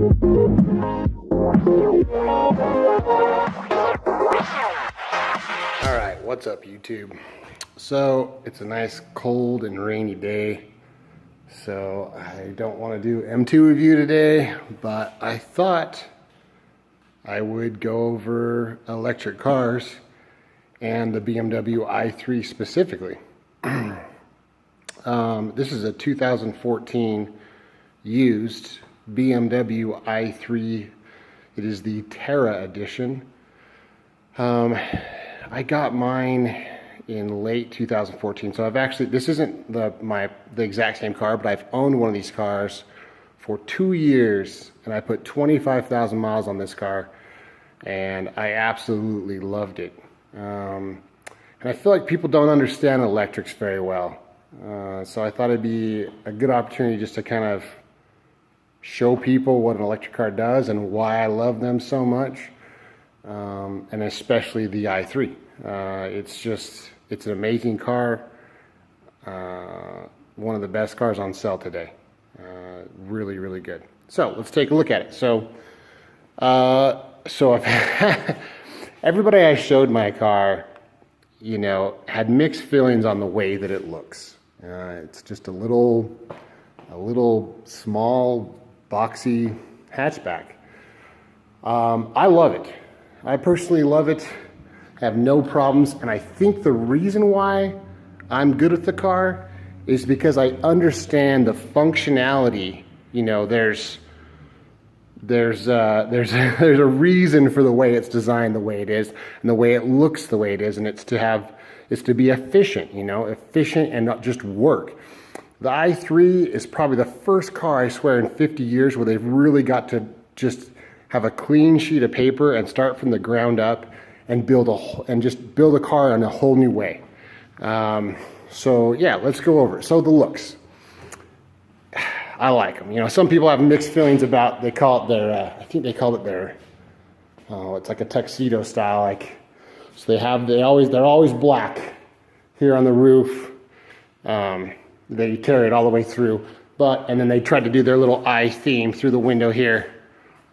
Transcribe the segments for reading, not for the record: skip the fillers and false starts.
Alright, what's up YouTube? So it's a nice cold and rainy day, so I don't want to do M2 review today, but I thought I would go over electric cars and the BMW i3 specifically. This is a 2014 used BMW i3. It is the Terra edition. I got mine in late 2014, so I've actually, this isn't the exact same car, but I've owned one of these cars for 2 years, and I put 25,000 miles on this car, and I absolutely loved it. And I feel like people don't understand electrics very well, so I thought it'd be a good opportunity just to kind of show people what an electric car does and why I love them so much. And especially the i3. It's an amazing car. One of the best cars on sale today. Really, really good. So let's take a look at it. So if everybody I showed my car, you know, had mixed feelings on the way that it looks. It's just a little small, boxy hatchback. I love it. I personally love it, have no problems, and I think the reason why I'm good with the car is because I understand the functionality. You know, there's a reason for the way it's designed the way it is, and the way it looks the way it is, and it's to be efficient, you know, efficient and not just work. The i3 is probably the first car, I swear, in 50 years where they've really got to just have a clean sheet of paper and start from the ground up and build a car in a whole new way. So yeah, let's go over it. So the looks, I like them. You know, some people have mixed feelings about, they call it their, I think they call it their, oh, it's like a tuxedo style, like, so they're always black here on the roof. They carry it all the way through, and then they tried to do their little eye theme through the window here,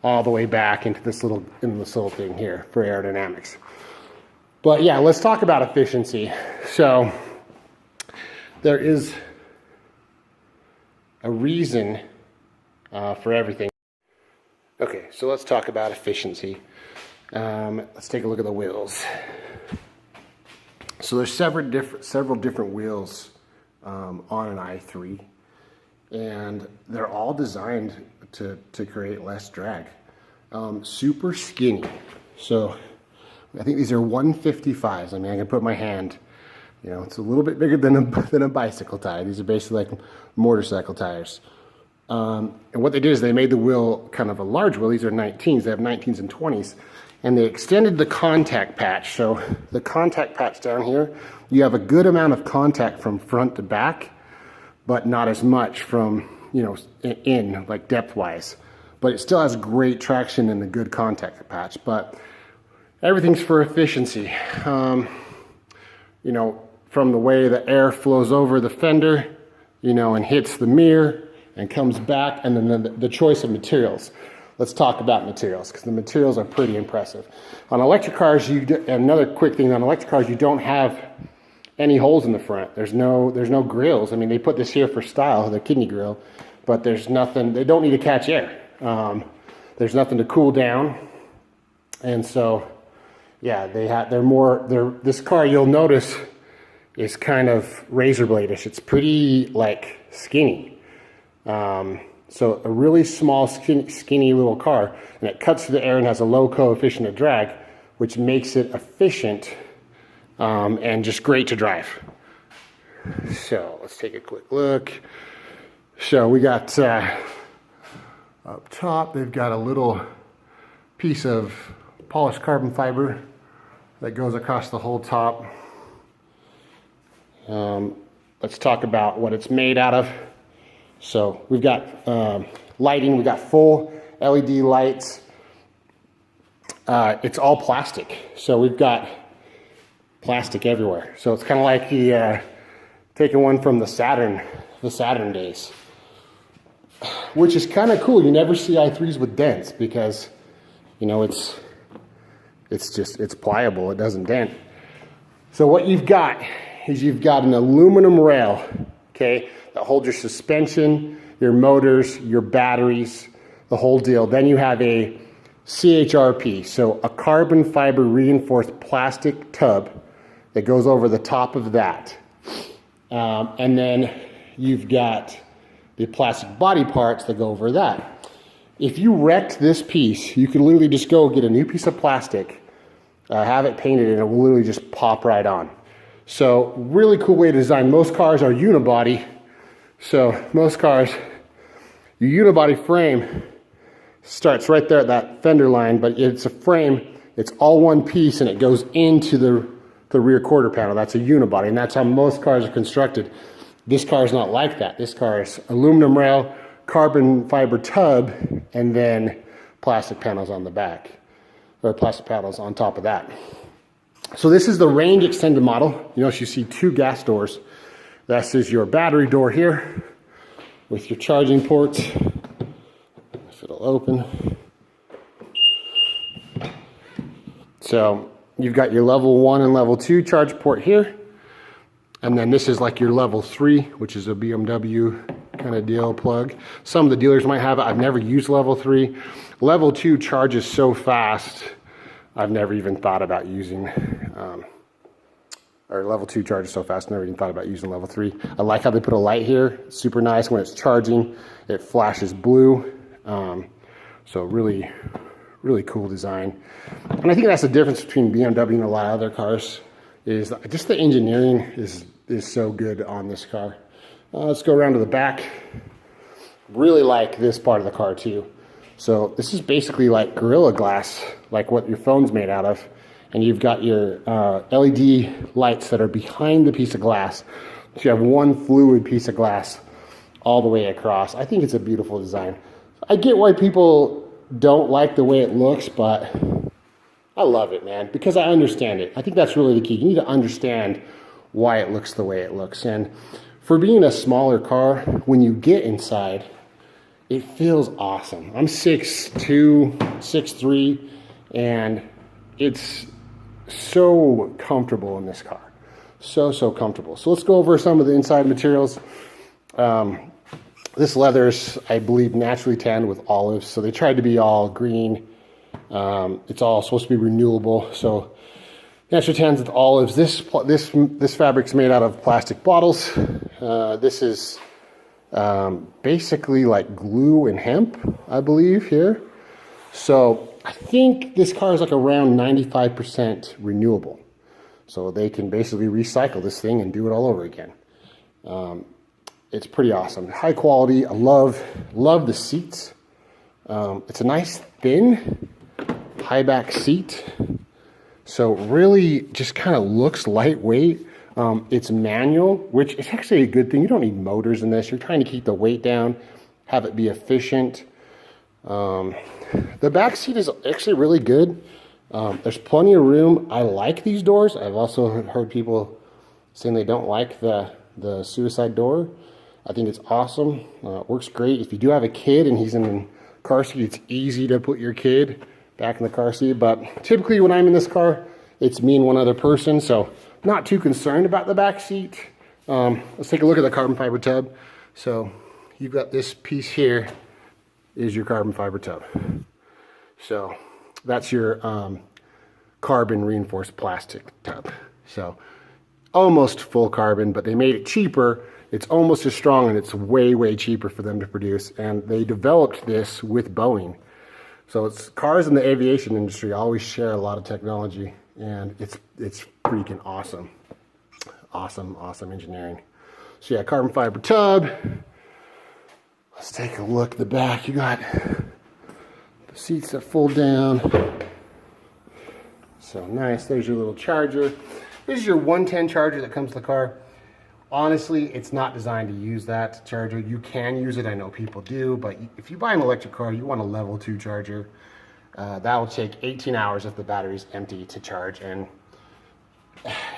all the way back into this little thing here for aerodynamics. But yeah, let's talk about efficiency. So there is a reason for everything. Okay, so let's talk about efficiency. Let's take a look at the wheels. So there's several different wheels on an i3, and they're all designed to create less drag. Super skinny. So I think these are 155s. I mean, I can put my hand, you know, it's a little bit bigger than a bicycle tire. These are basically like motorcycle tires. And what they did is they made the wheel kind of a large wheel. These are 19s. They have 19s and 20s. And they extended the contact patch. So the contact patch down here, you have a good amount of contact from front to back, but not as much from, you know, in like depth-wise. But it still has great traction and a good contact patch. But everything's for efficiency. You know, from the way the air flows over the fender, you know, and hits the mirror and comes back, and then the choice of materials. Let's talk about materials, because the materials are pretty impressive. On electric cars, another quick thing, on electric cars, you don't have any holes in the front. There's no grills. I mean, they put this here for style, the kidney grill, but there's nothing, they don't need to catch air. There's nothing to cool down. And so, yeah, this car, you'll notice, is kind of razor blade-ish. It's pretty, like, skinny. So a really small, skinny little car, and it cuts through the air and has a low coefficient of drag, which makes it efficient and just great to drive. So let's take a quick look. So we got up top, they've got a little piece of polished carbon fiber that goes across the whole top. Let's talk about what it's made out of. So we've got lighting, we've got full LED lights. It's all plastic, so we've got plastic everywhere. So it's kind of like taking one from the Saturn days. which is kind of cool. You never see i3s with dents because, you know, it's pliable. It doesn't dent. So what you've got is you've got an aluminum rail, okay, that holds your suspension, your motors, your batteries, the whole deal. Then you have a CHRP, so a carbon fiber reinforced plastic tub that goes over the top of that. And then you've got the plastic body parts that go over that. If you wrecked this piece, you could literally just go get a new piece of plastic, have it painted, and it will literally just pop right on. So really cool way to design. Most cars are unibody. So most cars, your unibody frame starts right there at that fender line, but it's a frame, it's all one piece, and it goes into the rear quarter panel. That's a unibody, and that's how most cars are constructed. This car is not like that. This car is aluminum rail, carbon fiber tub, and then plastic panels on the back, or plastic panels on top of that. So this is the range extended model. You notice you see two gas doors. This is your battery door here with your charging ports. If it'll open. So you've got your level 1 and level 2 charge port here. And then this is like your level 3, which is a BMW kind of deal plug. Some of the dealers might have it. I've never used level 3. Level 2 charges so fast, I've never even thought about using, or level 2 charges so fast, never even thought about using level 3. I like how they put a light here. It's super nice. When it's charging, it flashes blue. So really, really cool design. And I think that's the difference between BMW and a lot of other cars, is just the engineering is so good on this car. Let's go around to the back. Really like this part of the car too. So this is basically like Gorilla Glass, like what your phone's made out of. And you've got your LED lights that are behind the piece of glass. So you have one fluid piece of glass all the way across. I think it's a beautiful design. I get why people don't like the way it looks, but I love it, man, because I understand it. I think that's really the key. You need to understand why it looks the way it looks. And for being a smaller car, when you get inside, it feels awesome. I'm 6'2", 6'3", and it's so comfortable in this car. So comfortable. So let's go over some of the inside materials. This leather is, I believe, naturally tanned with olives. So they tried to be all green. It's all supposed to be renewable. So naturally tanned with olives. This fabric's made out of plastic bottles. This is basically like glue and hemp, I believe, here. So I think this car is like around 95% renewable. So they can basically recycle this thing and do it all over again. It's pretty awesome. High quality. I love the seats. It's a nice thin high back seat. So really just kind of looks lightweight. It's manual, which is actually a good thing. You don't need motors in this. You're trying to keep the weight down, have it be efficient. The back seat is actually really good. There's plenty of room. I like these doors. I've also heard people saying they don't like the suicide door. I think it's awesome. Works great. If you do have a kid and he's in the car seat, it's easy to put your kid back in the car seat. But typically when I'm in this car, it's me and one other person. So not too concerned about the back seat. Let's take a look at the carbon fiber tub. So you've got this piece here is your carbon fiber tub. So that's your carbon reinforced plastic tub. So almost full carbon, but they made it cheaper. It's almost as strong, and it's way cheaper for them to produce. And they developed this with Boeing. So it's cars in the aviation industry always share a lot of technology, and it's freaking awesome. Awesome engineering. So yeah, carbon fiber tub. Let's take a look at the back. You got the seats that fold down. So nice. There's your little charger. This is your 110 charger that comes with the car. Honestly, it's not designed to use that charger. You can use it, I know people do, but if you buy an electric car, you want a level 2 charger. That will take 18 hours if the battery's empty to charge, and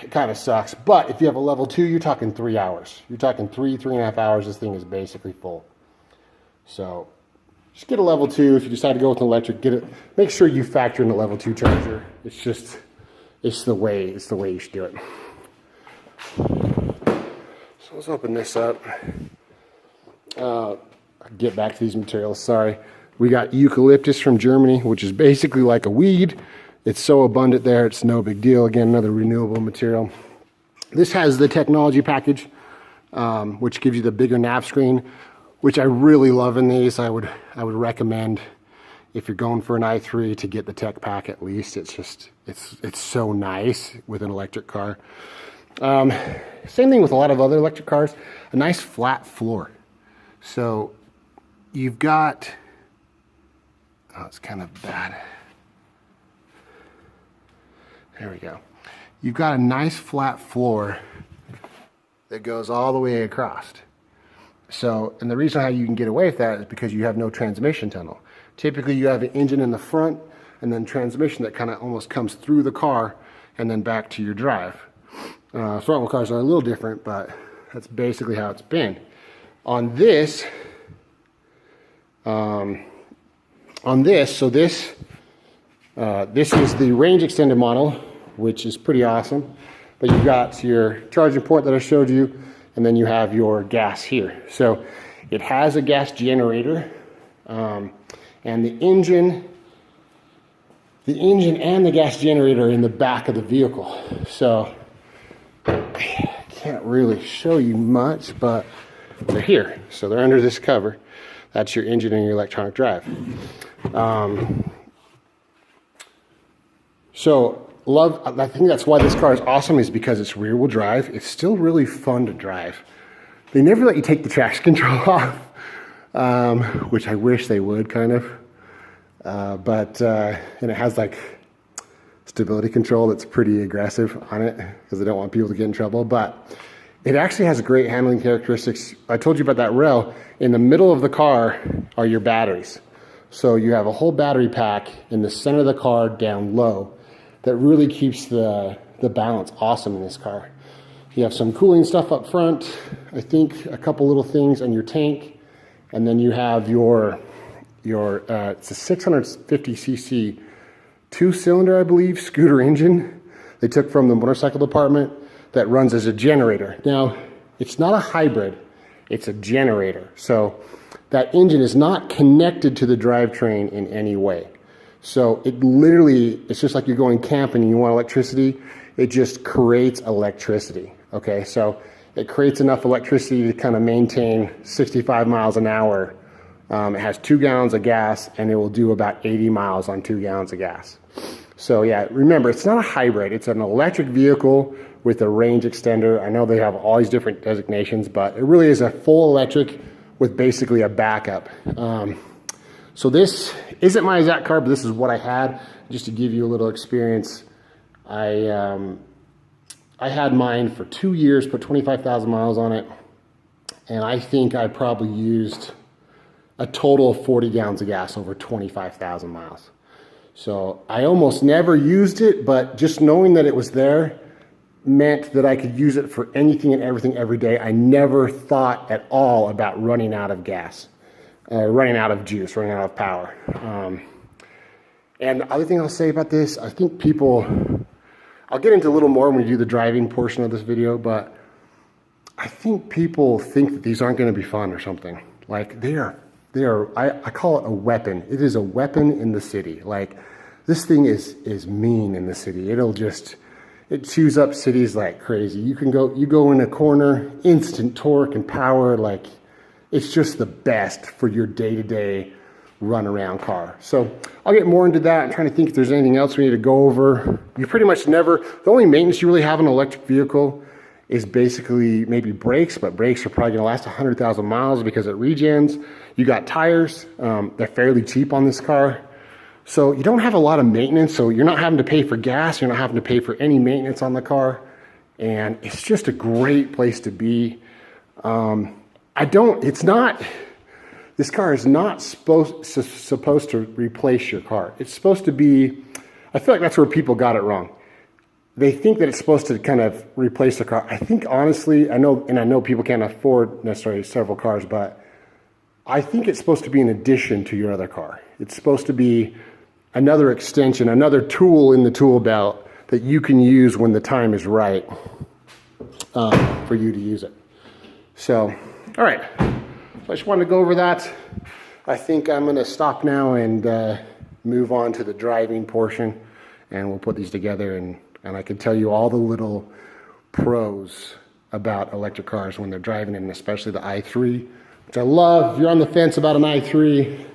it kind of sucks. But if you have a level 2, you're talking 3 hours. You're talking 3.5 hours, this thing is basically full. So just get a level 2. If you decide to go with an electric, get it. Make sure you factor in the level 2 charger. It's the way you should do it. So let's open this up. Get back to these materials. Sorry. We got eucalyptus from Germany, which is basically like a weed. It's so abundant there, it's no big deal. Again, another renewable material. This has the technology package, which gives you the bigger nav screen, which I really love in these. I would recommend, if you're going for an i3, to get the tech pack at least. It's so nice with an electric car. Same thing with a lot of other electric cars, a nice flat floor. So you've got, oh, it's kind of bad. There we go. You've got a nice flat floor that goes all the way across. So, and the reason how you can get away with that is because you have no transmission tunnel. Typically you have an engine in the front and then transmission that kind of almost comes through the car and then back to your drive. Front wheel cars are a little different, but that's basically how it's been. On this, this is the range extended model, which is pretty awesome. But you've got your charging port that I showed you, and then you have your gas here. So it has a gas generator, and the engine and the gas generator are in the back of the vehicle. So I can't really show you much, but they're here. So they're under this cover. That's your engine and your electronic drive. I think that's why this car is awesome, is because it's rear wheel drive. It's still really fun to drive. They never let you take the traction control off, which I wish they would, kind of. And it has like stability control that's pretty aggressive on it because they don't want people to get in trouble. But it actually has great handling characteristics. I told you about that rail. In the middle of the car are your batteries. So you have a whole battery pack in the center of the car down low that really keeps the balance awesome in this car. You have some cooling stuff up front, I think a couple little things on your tank, and then you have your it's a 650cc 2-cylinder, I believe, scooter engine they took from the motorcycle department that runs as a generator. Now, it's not a hybrid, it's a generator. So that engine is not connected to the drivetrain in any way. So it's just like you're going camping and you want electricity, it just creates electricity, okay? So it creates enough electricity to kind of maintain 65 miles an hour. It has 2 gallons of gas, and it will do about 80 miles on 2 gallons of gas. So yeah, remember, it's not a hybrid, it's an electric vehicle with a range extender. I know they have all these different designations, but it really is a full electric with basically a backup. So this isn't my exact car, but this is what I had, just to give you a little experience. I had mine for 2 years, put 25,000 miles on it, and I think I probably used a total of 40 gallons of gas over 25,000 miles. So I almost never used it, but just knowing that it was there meant that I could use it for anything and everything every day. I never thought at all about running out of gas. Running out of juice, running out of power. And the other thing I'll say about this, I think I'll get into a little more when we do the driving portion of this video, but I think people think that these aren't going to be fun or something. Like I call it a weapon. It is a weapon in the city. Like, this thing is mean in the city. It chews up cities like crazy. You go in a corner, instant torque and power, like, it's just the best for your day-to-day run-around car. So I'll get more into that. I'm trying to think if there's anything else we need to go over. You pretty much the only maintenance you really have on an electric vehicle is basically maybe brakes, but brakes are probably gonna last 100,000 miles because it regens. You got tires, they're fairly cheap on this car. So you don't have a lot of maintenance, so you're not having to pay for gas, you're not having to pay for any maintenance on the car, and it's just a great place to be. This car is not supposed to replace your car. It's supposed to be, I feel like that's where people got it wrong. They think that it's supposed to kind of replace the car. I think honestly, I know people can't afford necessarily several cars, but I think it's supposed to be an addition to your other car. It's supposed to be another extension, another tool in the tool belt that you can use when the time is right for you to use it. So, all right. So I just wanted to go over that. I think I'm going to stop now and move on to the driving portion, and we'll put these together, and I can tell you all the little pros about electric cars when they're driving, and especially the i3, which I love. If you're on the fence about an i3,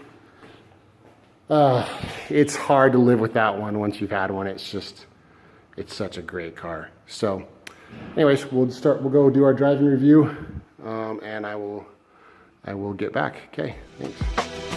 it's hard to live with that one once you've had one. It's such a great car. So anyways, we'll go do our driving review, and I will get back. Okay, thanks.